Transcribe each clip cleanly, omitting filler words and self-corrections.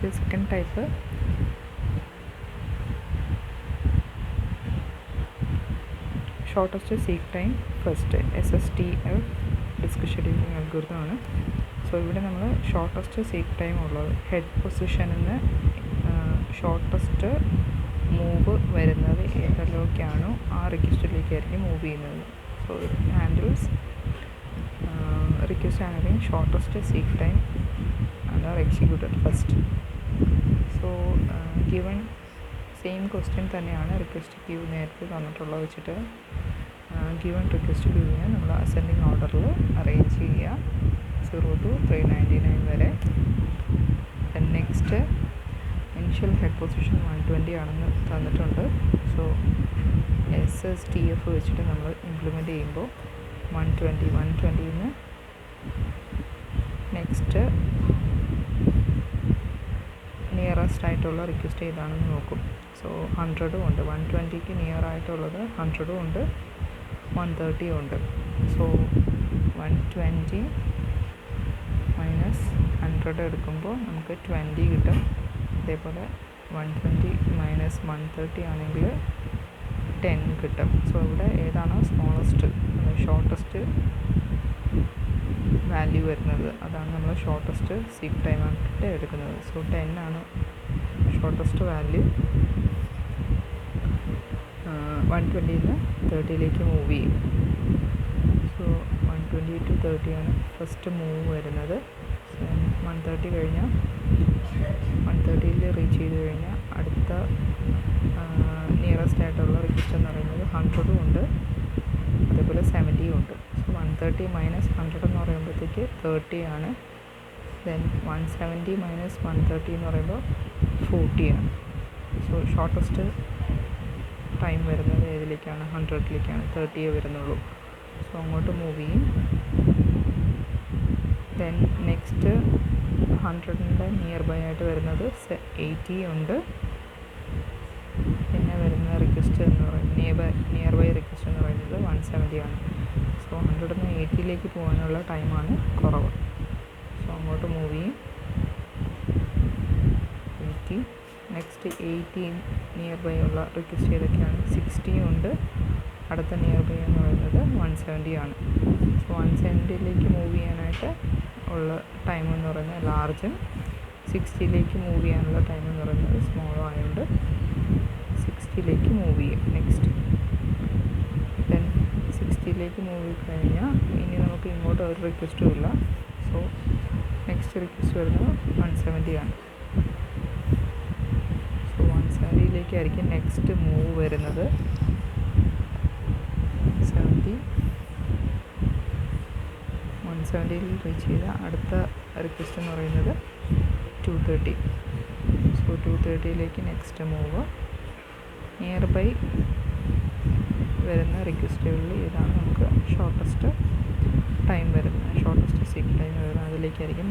Next second type shortest seek time first SSTF disk scheduling algorithm ആണ്. So ഇവിടെ നമ്മൾ shortest seek time ഉള്ളത് head പൊസിഷനിൽ നിന്ന് ഷോർട്ടസ്റ്റ് മൂവ് വരുന്നത് ഏതിലേക്കാണോ ആ റിക്വസ്റ്റിലേക്കായിരിക്കും മൂവ് ചെയ്യുന്നത്. So it handles request handling shortest seek time and are executed first. So given same question തന്നെയാണ് റിക്വസ്റ്റ് ക്യൂ നേരത്തെ തന്നിട്ടുള്ളത് വെച്ചിട്ട് ഗിവൺ റിക്വസ്റ്റ് ക്യൂവിനെ നമ്മൾ അസെൻഡിങ് ഓർഡറിൽ അറേഞ്ച് ചെയ്യുക 0 to 399 വരെ. നെക്സ്റ്റ് ഇനിഷ്യൽ ഹെഡ് പൊസിഷൻ 120 ആണെന്ന് തന്നിട്ടുണ്ട്. സോ SSTF വെച്ചിട്ട് നമ്മൾ ഇംപ്ലിമെൻറ്റ് ചെയ്യുമ്പോൾ 120 നെക്സ്റ്റ് നിയറസ്റ്റ് ആയിട്ടുള്ള റിക്വസ്റ്റ് ഏതാണെന്ന് നോക്കും. സോ 100 ഉണ്ട്, 120ക്ക് നിയർ ആയിട്ടുള്ളത് 100 ഉണ്ട്, 130 ഉണ്ട്. സോ 120 മൈനസ് 100 എടുക്കുമ്പോൾ നമുക്ക് 20 കിട്ടും. അതേപോലെ 120 മൈനസ് 130 ആണെങ്കിൽ 10 കിട്ടും. സോ ഇവിടെ ഏതാണോ സ്മോളസ്റ്റ് ഷോർട്ടസ്റ്റ് വാല്യൂ വരുന്നത് അതാണ് നമ്മൾ ഷോർട്ടസ്റ്റ് സീക്ക് ടൈം ആയിട്ട് എടുക്കുന്നത്. സോ 10 ആണ് ഷോർട്ടസ്റ്റ് വാല്യൂ. 120 30ലേക്ക് മൂവ് ചെയ്യും. സോ 120 to 30 ആണ് ഫസ്റ്റ് മൂവ് വരുന്നത്. 130 കഴിഞ്ഞാൽ 130യിൽ റീച്ച് ചെയ്ത് കഴിഞ്ഞാൽ അടുത്ത നിയറസ്റ്റ് ആയിട്ടുള്ള റിക്വസ്റ്റ് എന്ന് പറയുന്നത് 100 ഉണ്ട്, അതേപോലെ 70 ഉണ്ട്. സോ 130 മൈനസ് 100 എന്ന് പറയുമ്പോഴത്തേക്ക് 30 ആണ്. ദെൻ 170 മൈനസ് 130 എന്ന് പറയുമ്പോൾ 40 ആണ്. സോ ഷോർട്ടസ്റ്റ് ടൈം വരുന്നത് ഏതിലേക്കാണ്? 100ലേക്കാണ്. 30 വരുന്നുള്ളൂ. സോ അങ്ങോട്ട് മൂവ് ചെയ്യും. ദെൻ നെക്സ്റ്റ് 100ൻ്റെ നിയർ ബൈ ആയിട്ട് വരുന്നത് 80 ഉണ്ട്. പിന്നെ വരുന്ന റിക്വസ്റ്റ് എന്ന് പറയുന്നത് നിയർ ബൈ റിക്വസ്റ്റ് എന്ന് പറയുന്നത് 170 ആണ്. സോ 100 നിന്ന് 80ലേക്ക് പോകാനുള്ള ടൈമാണ് കുറവ്. സോ അങ്ങോട്ട് മൂവ് ചെയ്യും. 80 നെക്സ്റ്റ് 80 നിയർ ബൈ ഉള്ള റിക്വസ്റ്റ് ഏതൊക്കെയാണ്? 60 ഉണ്ട്. അടുത്ത നിയർ ബൈ എന്ന് പറയുന്നത് 170 ആണ്. സോ 170ലേക്ക് മൂവ് ചെയ്യാനായിട്ട് ഉള്ള ടൈം എന്ന് പറയുന്നത് ലാർജും 60ലേക്ക് മൂവ് ചെയ്യാനുള്ള ടൈം എന്ന് പറയുന്നത് സ്മോളും ആയതുകൊണ്ട് 60ലേക്ക് മൂവ് ചെയ്യും. നെക്സ്റ്റ് ദെൻ 60ലേക്ക് മൂവ് കഴിഞ്ഞാൽ ഇനി നമുക്ക് ഇങ്ങോട്ട് ഒരു റിക്വസ്റ്റും ഇല്ല. സോ നെക്സ്റ്റ് റിക്വസ്റ്റ് വരുന്നത് 170 ആണ്. സോ 170ലേക്കായിരിക്കും നെക്സ്റ്റ് മൂവ് വരുന്നത്. 170യിൽ റീച്ച് ചെയ്ത അടുത്ത റിക്വസ്റ്റ് എന്ന് പറയുന്നത് 230. സോ 230യിലേക്ക് നെക്സ്റ്റ് മൂവ്. നിയർ ബൈ വരുന്ന റിക്വസ്റ്റുകളിൽ ഏതാണ് നമുക്ക് ഷോർട്ടസ്റ്റ് ടൈം വരുന്നത്, ഷോർട്ടസ്റ്റ് സീക്ക് ടൈം വരുന്നത് അതിലേക്കായിരിക്കും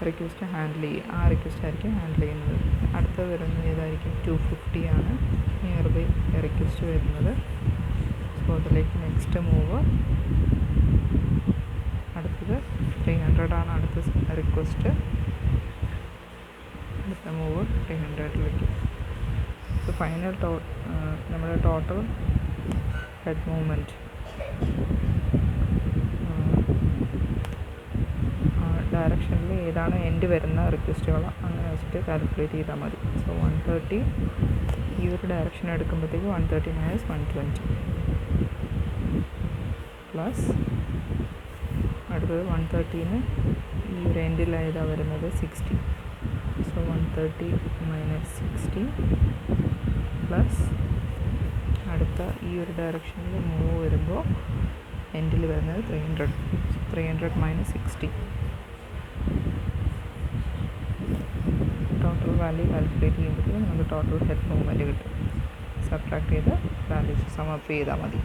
റിക്വസ്റ്റ് ഹാൻഡിൽ ചെയ്യുക. ആ റിക്വസ്റ്റ് ആയിരിക്കും ഹാൻഡിൽ ചെയ്യുന്നത്. അടുത്ത വരുന്നത് ഏതായിരിക്കും? 250 ആണ് നിയർ ബൈ റിക്വസ്റ്റ് വരുന്നത്. സോ അതിലേക്ക് നെക്സ്റ്റ് മൂവ്. അടുത്തത് 300 ആണ് അടുത്ത റിക്വസ്റ്റ്. അടുത്ത മൂവ് 300ലേക്ക്. സോ ഫൈനൽ നമ്മുടെ ടോട്ടൽ ഹെഡ് മൂവ്മെൻറ്റ് ഡയറക്ഷനിൽ ഏതാണ് എൻഡ് വരുന്ന റിക്വസ്റ്റുകൾ അങ്ങനെ വെച്ചിട്ട് കാൽക്കുലേറ്റ് ചെയ്താൽ മതി. സോ 130 ഈ ഒരു ഡയറക്ഷൻ എടുക്കുമ്പോഴത്തേക്ക് 130 മൈനസ് 120 പ്ലസ് അടുത്തത് 130ന് ഈ ഒരു എൻഡിലായതാണ് വരുന്നത് 60. സോ 130 മൈനസ് 60 പ്ലസ് അടുത്ത ഈ ഒരു ഡയറക്ഷനിൽ മൂവ് വരുമ്പോൾ എൻഡിൽ വരുന്നത് 300 മൈനസ് 60. ടോട്ടൽ വാല്യൂ കാൽക്കുലേറ്റ് ചെയ്യുമ്പോഴത്തേക്കും നമുക്ക് ടോട്ടൽ ഹെഡ് മൂവ്മെൻറ്റ് കിട്ടും. സബ്ട്രാക്ട് ചെയ്ത് വാല്യൂസ് സമപ്പ് ചെയ്താൽ മതി.